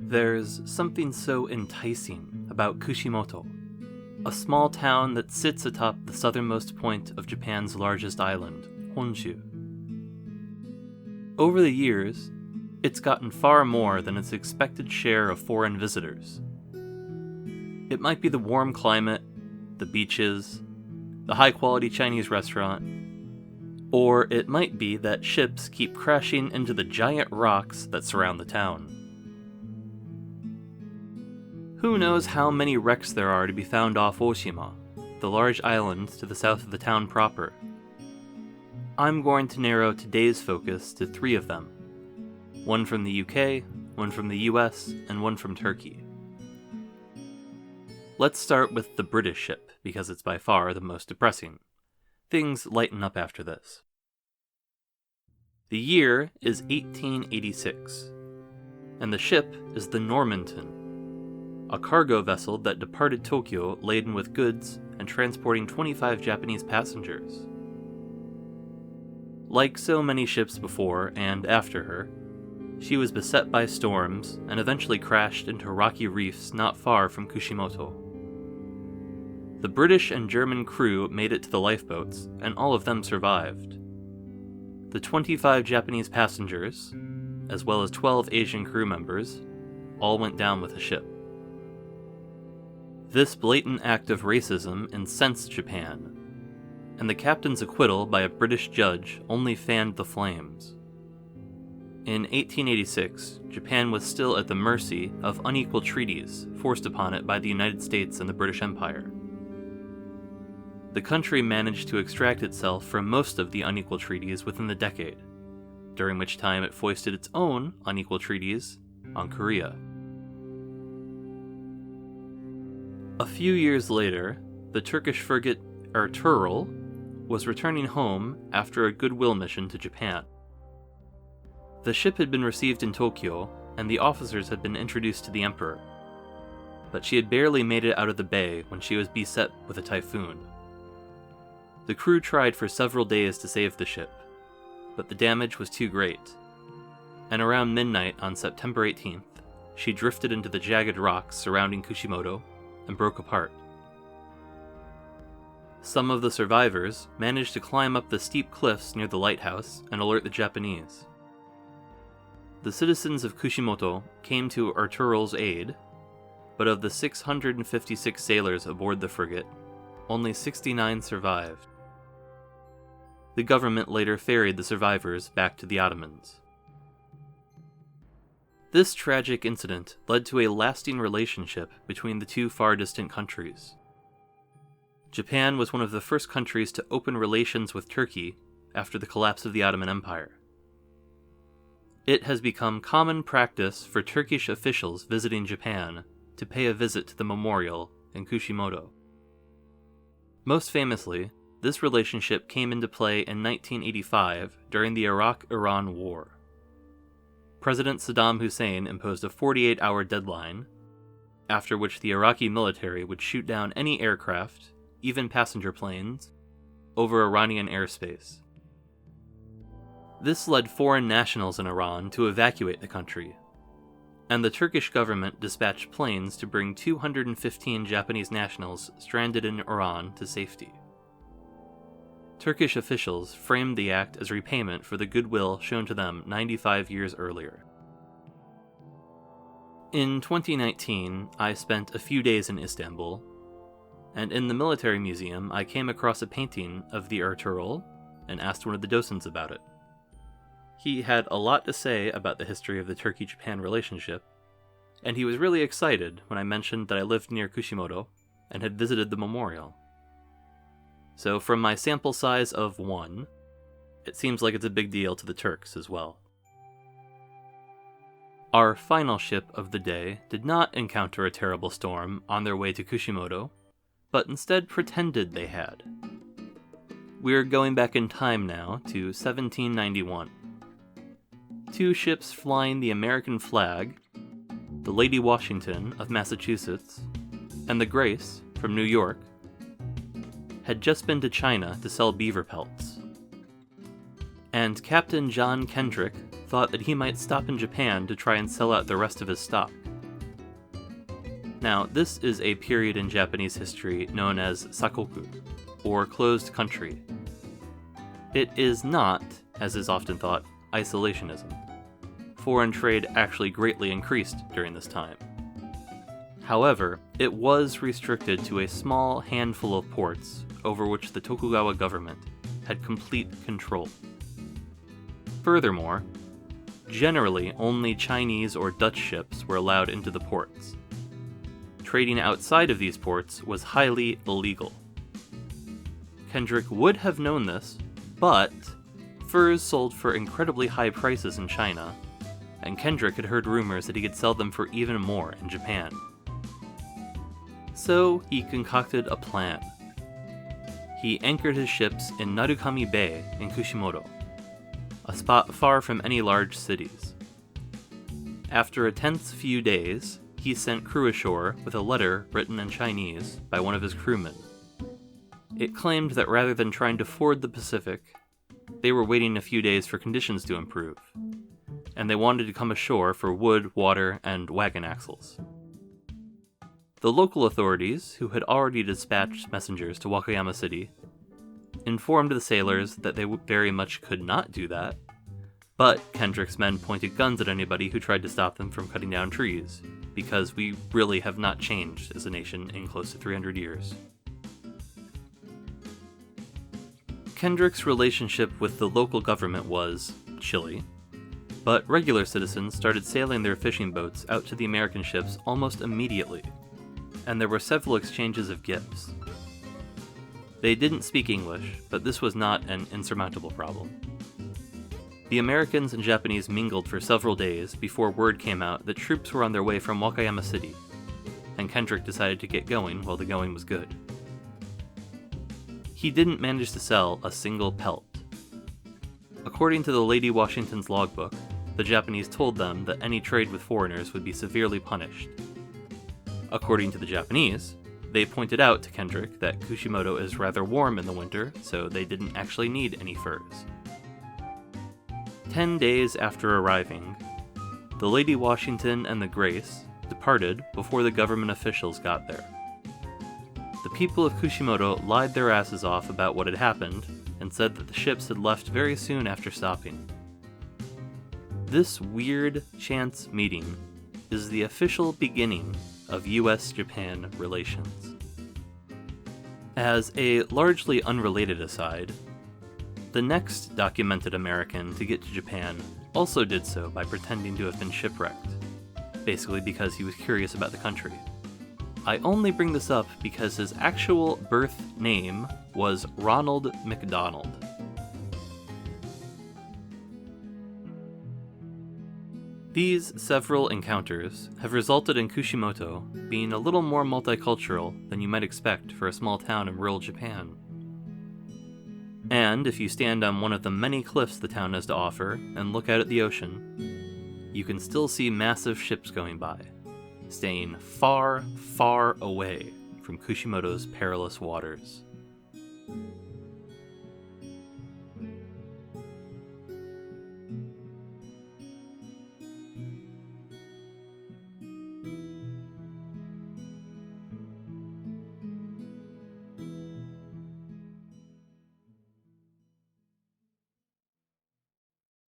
There's something so enticing about Kushimoto, a small town that sits atop the southernmost point of Japan's largest island, Honshu. Over the years, it's gotten far more than its expected share of foreign visitors. It might be the warm climate, the beaches, the high-quality Chinese restaurant, or it might be that ships keep crashing into the giant rocks that surround the town. Who knows how many wrecks there are to be found off Oshima, the large island to the south of the town proper. I'm going to narrow today's focus to 3 of them. One from the UK, one from the US, and one from Turkey. Let's start with the British ship, because it's by far the most depressing. Things lighten up after this. The year is 1886, and the ship is the Normanton, a cargo vessel that departed Tokyo laden with goods and transporting 25 Japanese passengers. Like so many ships before and after her, she was beset by storms and eventually crashed into rocky reefs not far from Kushimoto. The British and German crew made it to the lifeboats, and all of them survived. The 25 Japanese passengers, as well as 12 Asian crew members, all went down with the ship. This blatant act of racism incensed Japan, and the captain's acquittal by a British judge only fanned the flames. In 1886, Japan was still at the mercy of unequal treaties forced upon it by the United States and the British Empire. The country managed to extract itself from most of the unequal treaties within the decade, during which time it foisted its own unequal treaties on Korea. A few years later, the Turkish frigate Ertuğrul was returning home after a goodwill mission to Japan. The ship had been received in Tokyo, and the officers had been introduced to the emperor, but she had barely made it out of the bay when she was beset with a typhoon. The crew tried for several days to save the ship, but the damage was too great, and around midnight on September 18th, she drifted into the jagged rocks surrounding Kushimoto and broke apart. Some of the survivors managed to climb up the steep cliffs near the lighthouse and alert the Japanese. The citizens of Kushimoto came to Ertuğrul's aid, but of the 656 sailors aboard the frigate, only 69 survived. The government later ferried the survivors back to the Ottomans. This tragic incident led to a lasting relationship between the two far-distant countries. Japan was one of the first countries to open relations with Turkey after the collapse of the Ottoman Empire. It has become common practice for Turkish officials visiting Japan to pay a visit to the memorial in Kushimoto. Most famously, this relationship came into play in 1985 during the Iraq-Iran War. President Saddam Hussein imposed a 48-hour deadline, after which the Iraqi military would shoot down any aircraft, even passenger planes, over Iranian airspace. This led foreign nationals in Iran to evacuate the country, and the Turkish government dispatched planes to bring 215 Japanese nationals stranded in Iran to safety. Turkish officials framed the act as repayment for the goodwill shown to them 95 years earlier. In 2019, I spent a few days in Istanbul, and in the military museum I came across a painting of the Ertuğrul and asked one of the docents about it. He had a lot to say about the history of the Turkey-Japan relationship, and he was really excited when I mentioned that I lived near Kushimoto and had visited the memorial. So from my sample size of 1, it seems like it's a big deal to the Turks as well. Our final ship of the day did not encounter a terrible storm on their way to Kushimoto, but instead pretended they had. We're going back in time now to 1791. 2 ships flying the American flag, the Lady Washington of Massachusetts, and the Grace from New York, had just been to China to sell beaver pelts. And Captain John Kendrick thought that he might stop in Japan to try and sell out the rest of his stock. Now, this is a period in Japanese history known as sakoku, or closed country. It is not, as is often thought, isolationism. Foreign trade actually greatly increased during this time. However, it was restricted to a small handful of ports over which the Tokugawa government had complete control. Furthermore, generally only Chinese or Dutch ships were allowed into the ports. Trading outside of these ports was highly illegal. Kendrick would have known this, but furs sold for incredibly high prices in China, and Kendrick had heard rumors that he could sell them for even more in Japan. So he concocted a plan. He anchored his ships in Narukami Bay in Kushimoto, a spot far from any large cities. After a tense few days, he sent crew ashore with a letter written in Chinese by one of his crewmen. It claimed that rather than trying to ford the Pacific, they were waiting a few days for conditions to improve, and they wanted to come ashore for wood, water, and wagon axles. The local authorities, who had already dispatched messengers to Wakayama City, informed the sailors that they very much could not do that, but Kendrick's men pointed guns at anybody who tried to stop them from cutting down trees, because we really have not changed as a nation in close to 300 years. Kendrick's relationship with the local government was chilly, but regular citizens started sailing their fishing boats out to the American ships almost immediately, and there were several exchanges of gifts. They didn't speak English, but this was not an insurmountable problem. The Americans and Japanese mingled for several days before word came out that troops were on their way from Wakayama City, and Kendrick decided to get going while the going was good. He didn't manage to sell a single pelt. According to the Lady Washington's logbook, the Japanese told them that any trade with foreigners would be severely punished. According to the Japanese, they pointed out to Kendrick that Kushimoto is rather warm in the winter, so they didn't actually need any furs. 10 days after arriving, the Lady Washington and the Grace departed before the government officials got there. The people of Kushimoto lied their asses off about what had happened and said that the ships had left very soon after stopping. This weird chance meeting is the official beginning of US-Japan relations. As a largely unrelated aside, the next documented American to get to Japan also did so by pretending to have been shipwrecked, basically because he was curious about the country. I only bring this up because his actual birth name was Ronald McDonald. These several encounters have resulted in Kushimoto being a little more multicultural than you might expect for a small town in rural Japan. And if you stand on one of the many cliffs the town has to offer and look out at the ocean, you can still see massive ships going by, staying far, far away from Kushimoto's perilous waters.